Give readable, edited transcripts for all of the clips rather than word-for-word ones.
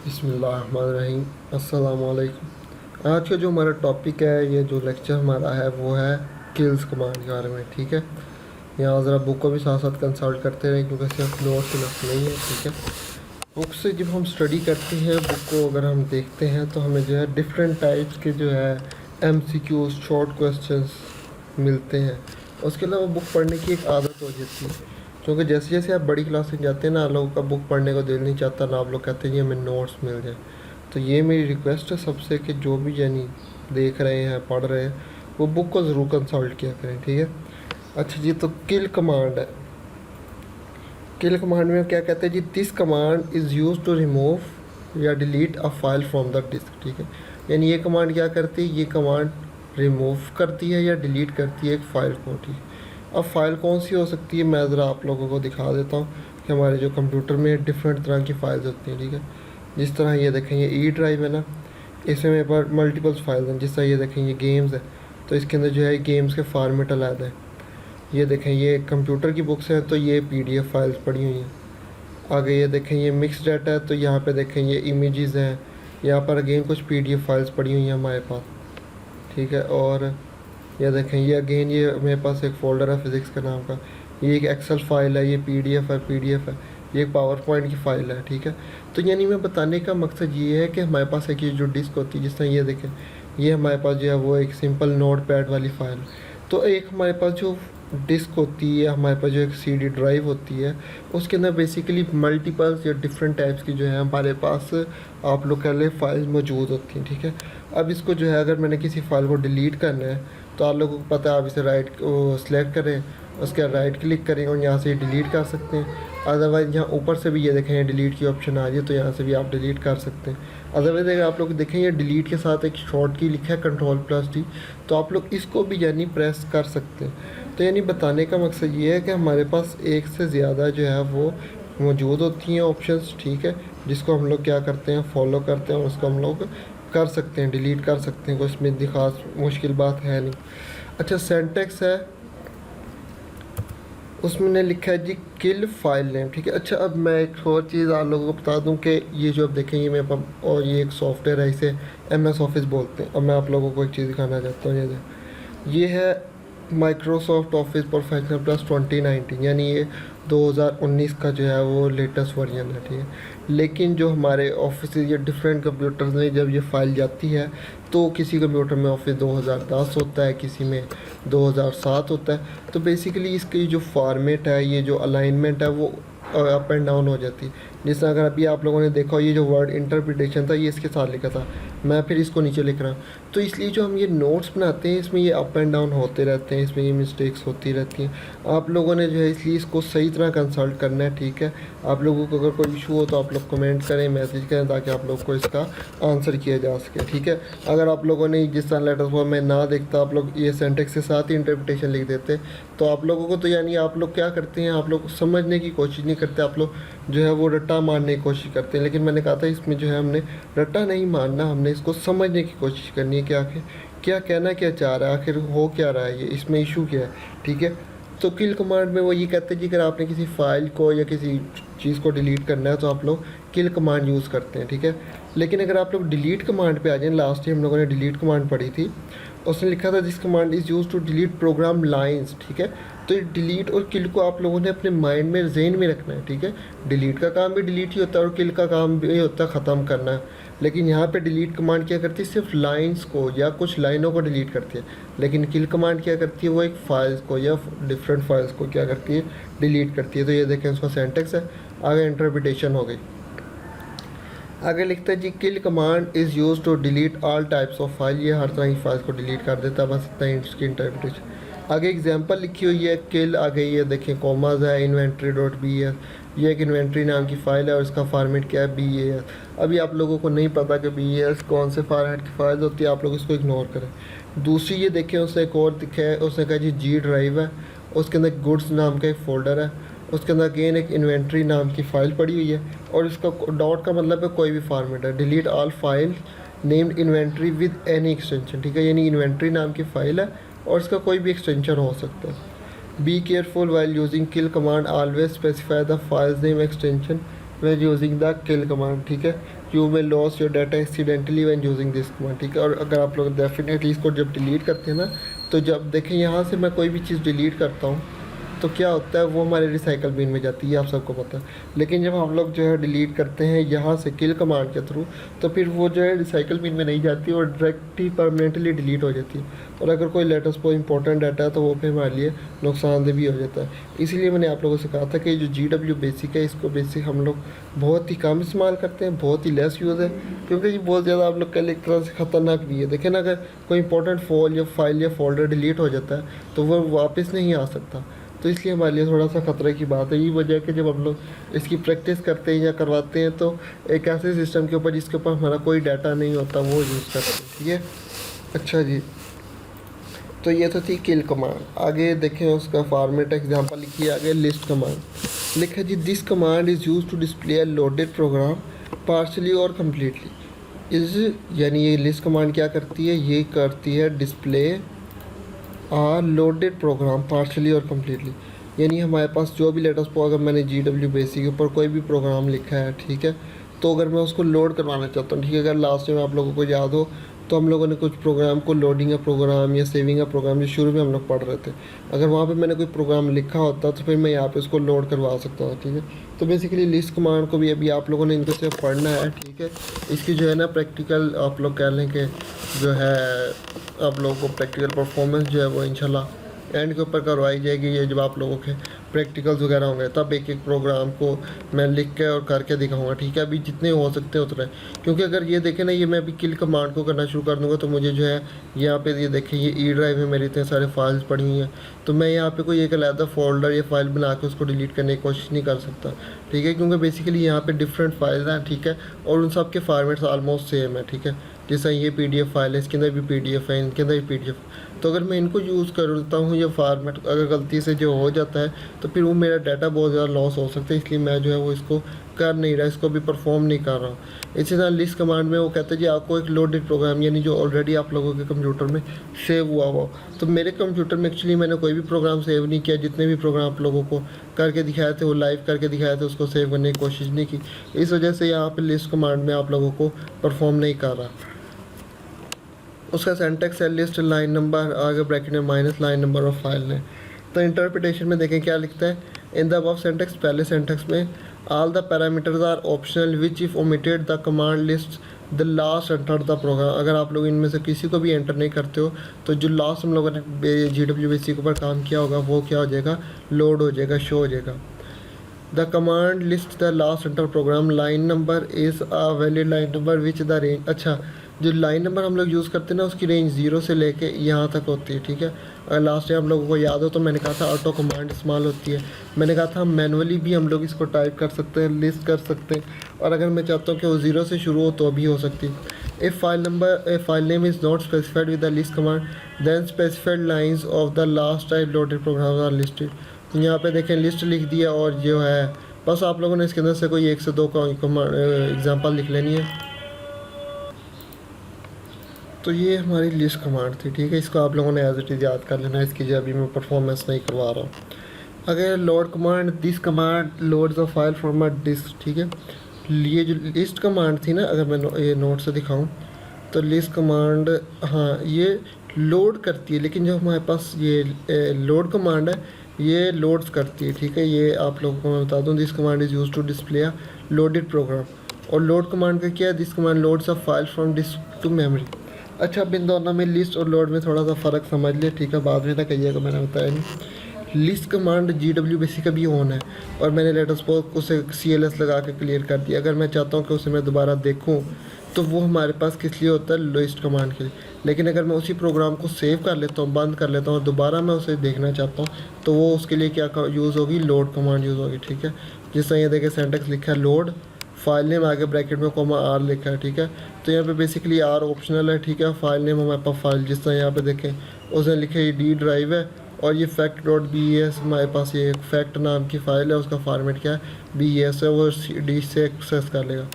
बिस्मिल्लाहिर्रहमानिर्रहीम। अस्सलामुअलैकुम। आज का जो हमारा टॉपिक है, ये जो लेक्चर हमारा है वो है किल्स कमांड के बारे में। ठीक है, यहाँ ज़रा बुक को भी साथ साथ कंसल्ट करते रहें क्योंकि सिर्फ नोट्स इनफ नहीं है। ठीक है, बुक से जब हम स्टडी करते हैं, बुक को अगर हम देखते हैं तो हमें जो है डिफरेंट टाइप्स के जो है MCQs शॉर्ट क्वेश्चंस मिलते हैं। उसके अलावा बुक पढ़ने की एक आदत हो जाती है, क्योंकि जैसे जैसे आप बड़ी क्लास में जाते हैं ना, लोगों का बुक पढ़ने को दिल नहीं चाहता ना, आप लोग कहते हैं जी हमें नोट्स मिल जाए। तो ये मेरी रिक्वेस्ट है सबसे कि जो भी यानी देख रहे हैं, पढ़ रहे हैं, वो बुक को ज़रूर कंसल्ट किया करें। ठीक है, अच्छा जी, तो किल कमांड है। किल कमांड में क्या कहते हैं जी, this command is use to remove या delete a file from the disk. ठीक है, यानी ये कमांड क्या करती है, ये कमांड रिमूव करती है या डिलीट करती है एक फ़ाइल को। ठीक है, अब फ़ाइल कौन सी हो सकती है, मैं ज़रा आप लोगों को दिखा देता हूँ कि हमारे जो कंप्यूटर में डिफरेंट तरह की फ़ाइल्स होती हैं। ठीक है, जिस तरह ये देखें, ये ई ड्राइव है ना, इसमें मेरे पास मल्टीपल्स फाइल्स हैं। जिस तरह ये देखें, ये गेम्स है, तो इसके अंदर जो है गेम्स के फार्मेट अलग है। ये देखें, ये कंप्यूटर की बुक्स हैं, तो ये PDF फाइल्स पड़ी हुई हैं। आगे ये देखें, ये मिक्स डाटा है, तो यहाँ पे देखें ये इमेजेस हैं। यहाँ पर अगेन कुछ PDF फाइल्स पड़ी हुई हैं हमारे पास। ठीक है, और ये देखें, ये अगेन ये मेरे पास एक फ़ोल्डर है फिज़िक्स का नाम का। ये एक एक्सेल फाइल है, ये PDF है, ये एक पावर पॉइंट की फ़ाइल है। ठीक है, तो यानी मैं बताने का मकसद ये है कि हमारे पास एक ये जो डिस्क होती है, जिस तरह ये देखें, ये हमारे पास जो है वो एक सिंपल नोट पैड वाली फ़ाइल। तो एक हमारे पास जो डिस्क होती है, हमारे पास जो एक CD ड्राइव होती है, उसके अंदर बेसिकली मल्टीपल्स या डिफरेंट टाइप्स की जो है हमारे पास, आप लोग कह लें, फाइल्स मौजूद होती हैं। ठीक है, अब इसको जो है अगर मैंने किसी फाइल को डिलीट करना है, तो आप लोगों को पता है, आप इसे सेलेक्ट करें, उसके बाद राइट क्लिक करें और यहाँ से डिलीट कर सकते हैं। अदरवाइज़ यहाँ ऊपर से भी ये देखें डिलीट की ऑप्शन आ रही है, तो यहाँ से भी आप डिलीट कर सकते हैं। अदरवाइज़ अगर आप लोग देखें, ये डिलीट के साथ एक शॉर्ट की लिखा है Ctrl+D, तो आप लोग इसको भी यानी प्रेस कर सकते हैं। तो यानी बताने का मकसद ये है कि हमारे पास एक से ज़्यादा जो है वो मौजूद होती हैं ऑप्शंस। ठीक है, जिसको हम लोग क्या करते हैं, फॉलो करते हैं और उसको हम लोग कर सकते हैं, डिलीट कर सकते हैं, कोई इसमें खास मुश्किल बात है नहीं। अच्छा, सिंटैक्स है, उसमें ने लिखा है जी किल फाइल नेम। ठीक है, अच्छा, अब मैं एक और चीज़ आप लोगों को बता दूं कि ये जो आप देखेंगे मेरे पास, और ये एक सॉफ्टवेयर है, इसे MS ऑफिस बोलते हैं। अब मैं आप लोगों को एक चीज़ दिखाना चाहता हूँ। ये है माइक्रोसॉफ्ट ऑफिस प्रोफेशनल प्लस 2019, यानी ये 2019 का जो है वो लेटेस्ट वर्जन है। ठीक है, लेकिन जो हमारे ऑफिस या डिफरेंट कंप्यूटर्स में जब ये फाइल जाती है, तो किसी कंप्यूटर में ऑफिस 2010 होता है, किसी में 2007 होता है। तो बेसिकली इसकी जो फॉर्मेट है, ये जो अलाइनमेंट है, वो अप एंड डाउन हो जाती है। जिस तरह अगर अभी आप लोगों ने देखा, ये जो वर्ड इंटरप्रिटेशन था, ये इसके साथ लिखा था, मैं फिर इसको नीचे लिख रहा हूँ। तो इसलिए जो हम ये नोट्स बनाते हैं, इसमें ये अप एंड डाउन होते रहते हैं, इसमें ये मिस्टेक्स होती रहती हैं। आप लोगों ने जो है इसलिए इसको सही तरह कंसल्ट करना है। ठीक है, आप लोगों को अगर कोई इशू हो तो आप लोग कमेंट करें, मैसेज करें, ताकि आप लोग को इसका आंसर किया जा सके। ठीक है, अगर आप लोगों ने जिस तरह लेटर फॉर्म में ना देखता, आप लोग ये सेंटेक्स के साथ ही इंटरप्रिटेशन लिख देते, तो आप लोगों को तो यानी आप लोग क्या करते हैं, आप लोग समझने की कोशिश नहीं करते, आप लोग जो है वो रट्टा मारने की कोशिश करते हैं। लेकिन मैंने कहा था इसमें जो है हमने रट्टा नहीं मारना, हमने इसको समझने की कोशिश करनी है कि आखिर क्या कहना क्या चाह रहा है, आखिर हो क्या रहा है, ये इसमें इशू क्या है। ठीक है, तो किल कमांड में वो ये कहते हैं कि अगर आपने किसी फाइल को या किसी चीज़ को डिलीट करना है, तो आप लोग किल कमांड यूज़ करते हैं। ठीक है, लेकिन अगर आप लोग डिलीट कमांड पे आ जाएं, लास्ट टाइम हम लोगों ने डिलीट कमांड पढ़ी थी, उसने लिखा था this command is use to delete program lines. ठीक है, तो ये डिलीट और किल को आप लोगों ने अपने माइंड में, जहन में रखना है। ठीक है, डिलीट का काम भी डिलीट ही होता है और किल का काम भी होता है ख़त्म करना। लेकिन यहाँ पे डिलीट कमांड क्या करती है, सिर्फ लाइंस को या कुछ लाइनों को डिलीट करती है। लेकिन किल कमांड क्या करती है, वो एक फाइल्स को या डिफरेंट फाइल्स को क्या करती है, डिलीट करती है। तो ये देखें, उसका सेंटेक्स है, आगे इंटरप्रिटेशन हो गई। आगे लिखता है जी kill command is use to delete all types of file, ये हर तरह की फाइल्स को डिलीट कर देता है, बस इतना ही इसकी इंटरप्रिटेशन। आगे एग्जांपल लिखी हुई है किल, आगे ये देखें कॉमाज है, inventory.bs, ये एक इन्वेंट्री नाम की फ़ाइल है और इसका फॉर्मेट क्या है, BAS। अभी आप लोगों को नहीं पता कि BAS कौन से फॉर्मेट की फ़ाइल होती है, आप लोग इसको इग्नोर करें। दूसरी ये देखें, उसने एक और दिखा है, उसने कहा जी G ड्राइव है, उसके अंदर गुड्स नाम का एक फ़ोल्डर है, उसके अंदर अगेन एक इन्वेंट्री नाम की फ़ाइल पड़ी हुई है, और इसका डॉट का मतलब है कोई भी फॉर्मेट है, delete all file named inventory with any extension. ठीक है, यानी इन्वेंट्री नाम की फ़ाइल है और इसका कोई भी एक्सटेंशन हो सकता है। Be careful while using kill command, always specify the files name extension when using the kill command. ठीक है, you may loss your data accidentally when using this command, ठीक है। और अगर आप लोग डेफिनेटली इसको जब डिलीट करते हैं ना, तो जब देखें यहाँ से मैं कोई भी चीज़ डिलीट करता हूँ तो क्या होता है, वो हमारे रिसाइकल बिन में जाती है, आप सबको पता है। लेकिन जब हम लोग जो है डिलीट करते हैं यहाँ से किल कमांड के थ्रू, तो फिर वो जो है रिसाइकल बिन में नहीं जाती और डायरेक्ट ही परमानेंटली डिलीट हो जाती है। और अगर कोई लेटेस्ट को इंपॉर्टेंट डाटा है तो वो फिर हमारे लिए नुकसानदेह भी हो जाता है। इसीलिए मैंने आप लोगों से कहा था कि जो GW बेसिक है, इसको बेसिक हम लोग बहुत ही कम इस्तेमाल करते हैं, बहुत ही लेस यूज़ है, क्योंकि ये बहुत ज़्यादा आप लोग कल एक तरह से ख़तरनाक भी है। देखें ना, अगर कोई इंपॉर्टेंट फाइल या फोल्डर डिलीट हो जाता है तो वो वापस नहीं आ सकता। तो इसलिए हमारे लिए थोड़ा सा ख़तरे की बात है। ये वजह है कि जब हम लोग इसकी प्रैक्टिस करते हैं या करवाते हैं तो एक ऐसे सिस्टम के ऊपर जिसके ऊपर हमारा कोई डाटा नहीं होता वो यूज़ करते हैं, ठीक है। अच्छा जी, तो ये तो थी किल कमांड। आगे देखें उसका फॉर्मेट एग्जांपल लिखिए। आगे लिस्ट कमांड लिखा जी, this command is use to display loaded program partially और कम्प्लीटली। इस यानी ये लिस्ट कमांड क्या करती है, ये करती है डिस्प्ले लोडेड प्रोग्राम पार्शली और कम्प्लीटली। यानी हमारे पास जो भी लेटेस्ट अगर मैंने GW बेसिक के ऊपर कोई भी प्रोग्राम लिखा है, ठीक है, तो अगर मैं उसको लोड करवाना चाहता हूँ, ठीक है, अगर लास्ट में आप लोगों को याद हो तो हम लोगों ने कुछ प्रोग्राम को लोडिंग का प्रोग्राम या सेविंग का प्रोग्राम जो शुरू में हम लोग पढ़ रहे थे, अगर वहाँ पे मैंने कोई प्रोग्राम लिखा होता तो फिर मैं यहाँ पे उसको लोड करवा सकता था, ठीक है। तो बेसिकली लिस्ट कमांड को भी अभी आप लोगों ने इनको से पढ़ना है, ठीक है। इसकी जो है ना प्रैक्टिकल आप लोग कह लें कि जो है आप लोगों को प्रैक्टिकल परफॉर्मेंस जो है वो इंशाल्लाह एंड के ऊपर करवाई जाएगी। ये जब आप लोगों के प्रैक्टिकल्स वगैरह होंगे तब एक एक प्रोग्राम को मैं लिख के और करके दिखाऊंगा, ठीक है। अभी जितने हो सकते हैं उतने, क्योंकि अगर ये देखें ना, ये मैं अभी किल कमांड को करना शुरू कर दूंगा तो मुझे जो है यहाँ पे ये देखें, ये E ड्राइव में मेरे इतने सारे फाइल्स पड़ी हुई हैं, तो मैं यहाँ पे कोई एक अलग फोल्डर या फाइल बना के उसको डिलीट करने की कोशिश नहीं कर सकता, ठीक है, क्योंकि बेसिकली यहाँ पे डिफरेंट फाइल्स हैं, ठीक है, और उन सब के फॉर्मेट्स ऑलमोस्ट सेम है, ठीक है। जैसा ये PDF फाइल है, इसके अंदर भी PDF है, इनके अंदर भी PDF। तो अगर मैं इनको यूज़ करता हूँ या फॉर्मेट अगर गलती से जो हो जाता है तो फिर वो मेरा डाटा बहुत ज़्यादा लॉस हो सकता है, इसलिए मैं जो है वो इसको कर नहीं रहा, इसको भी परफॉर्म नहीं कर रहा हूँ। इसी तरह लिस्ट कमांड में वो कहते हैं जी आपको एक लोडेड प्रोग्राम, यानी जो ऑलरेडी आप लोगों के कंप्यूटर में सेव हुआ हो। तो मेरे कंप्यूटर में एक्चुअली मैंने कोई भी प्रोग्राम सेव नहीं किया, जितने भी प्रोग्राम आप लोगों को करके दिखाए थे वो लाइव करके दिखाए थे, उसको सेव करने की कोशिश नहीं की। इस वजह से यहाँ पर लिस्ट कमांड में आप लोगों को परफॉर्म नहीं कर रहा। उसका सेंटेक्स है लिस्ट लाइन नंबर, आगे ब्रैकेट में minus line number of file ने। तो इंटरप्रिटेशन में देखें क्या लिखता है, इन द अबव सेंटेक्स, पहले सेंटेक्स में all the parameters are optional which if omitted the command list the last enter the program. अगर आप लोग इनमें से किसी को भी एंटर नहीं करते हो तो जो लास्ट हम लोगों ने GW बेसिक पर काम किया होगा वो क्या हो जाएगा, लोड हो जाएगा, शो हो जाएगा। The command list the last enter program line number is a valid line number which the range. अच्छा, जो लाइन नंबर हम लोग यूज़ करते हैं ना उसकी रेंज 0 से लेके यहाँ तक होती है, ठीक है। अगर लास्ट टाइम हम लोगों को याद हो तो मैंने कहा था ऑटो कमांड इस्तेमाल होती है, मैंने कहा था मैनुअली भी हम लोग इसको टाइप कर सकते हैं, लिस्ट कर सकते हैं, और अगर मैं चाहता हूँ कि वो 0 से शुरू हो तो भी हो सकती है। If file name is not specified with the list command then specified lines of the last type loaded program are listed. तो यहाँ पे देखें लिस्ट लिख दिया, और जो है बस आप लोगों ने इसके अंदर से कोई 1 से 2 का एग्जाम्पल लिख लेनी है। तो ये हमारी लिस्ट कमांड थी, ठीक है। इसको आप लोगों ने एज इट इज़ याद कर लेना, इसकी जो अभी मैं परफॉर्मेंस नहीं करवा रहा हूँ। अगर load command, this command loads a file from a disk, ठीक है। ये जो लिस्ट कमांड थी ना, अगर मैं ये नोट से दिखाऊँ तो लिस्ट कमांड, हाँ, ये लोड करती है, लेकिन जो हमारे पास ये लोड कमांड है ये लोड्स करती है, ठीक है। ये आप लोगों को मैं बता दूँ, this command is use to display a loaded program. और लोड कमांड का क्या है, this command loads a file from disk to memory. अच्छा, अब इन दोनों में लिस्ट और लोड में थोड़ा सा फ़र्क समझ लिया, ठीक है, बाद में ना कहिएगा मैंने बताया नहीं। लिस्ट कमांड GW बेसिक का भी ऑन है और मैंने लेटेस्ट पोस्ट उसे CLS लगा के क्लियर कर दिया। अगर मैं चाहता हूँ कि उसे मैं दोबारा देखूँ तो वो हमारे पास किस लिए होता है, लिस्ट कमांड के लिए। लेकिन अगर मैं उसी प्रोग्राम को सेव कर लेता हूँ, बंद कर लेता हूँ और दोबारा मैं उसे देखना चाहता हूँ तो वो उसके लिए क्या यूज़ होगी, लोड कमांड यूज़ होगी, ठीक है। जिस तरह ये देखें सेंटेक्स लिखा है लोड, फाइल नेम आगे ब्रैकेट में (R) लिखा है, ठीक है। तो यहाँ पे बेसिकली R ऑप्शनल है, ठीक है। फाइल नेम हमारे पास फाइल, जिस तरह यहाँ पे देखें उसने लिखा है D ड्राइव है, और ये fact.bes हमारे पास ये फैक्ट नाम की फ़ाइल है, उसका फॉर्मेट क्या है, BES है, वो D से एक्सेस कर लेगा।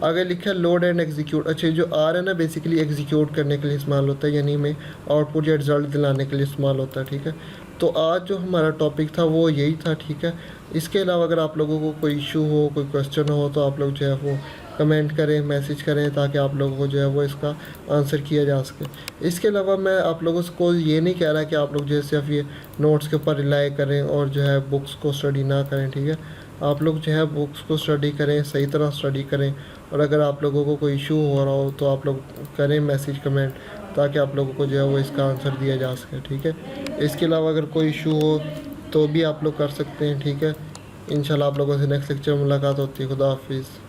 आगे लिखा है लोड एंड एग्जीक्यूट। अच्छा, जो R है ना बेसिकली एग्जीक्यूट करने के लिए इस्तेमाल होता है, यानी में आउटपुट या रिजल्ट दिलाने के लिए इस्तेमाल होता है, ठीक है। तो आज जो हमारा टॉपिक था वो यही था, ठीक है। इसके अलावा अगर आप लोगों को कोई इशू हो, कोई क्वेश्चन हो, तो आप लोग जो है वो कमेंट करें, मैसेज करें, ताकि आप लोगों को जो है वो इसका आंसर किया जा सके। इसके अलावा मैं आप लोगों को ये नहीं कह रहा कि आप लोग जो है सिर्फ ये नोट्स के ऊपर रिलाई करें और जो है बुक्स को स्टडी ना करें, ठीक है। आप लोग जो है बुक्स को स्टडी करें, सही तरह स्टडी करें, और अगर आप लोगों को कोई इशू हो रहा हो तो आप लोग करें मैसेज, कमेंट, ताकि आप लोगों को जो है वो इसका आंसर दिया जा सके, ठीक है। इसके अलावा अगर कोई इशू हो तो भी आप लोग कर सकते हैं, ठीक है। इंशाल्लाह आप लोगों से नेक्स्ट लेक्चर में मुलाकात होती है। खुदा हाफिज़।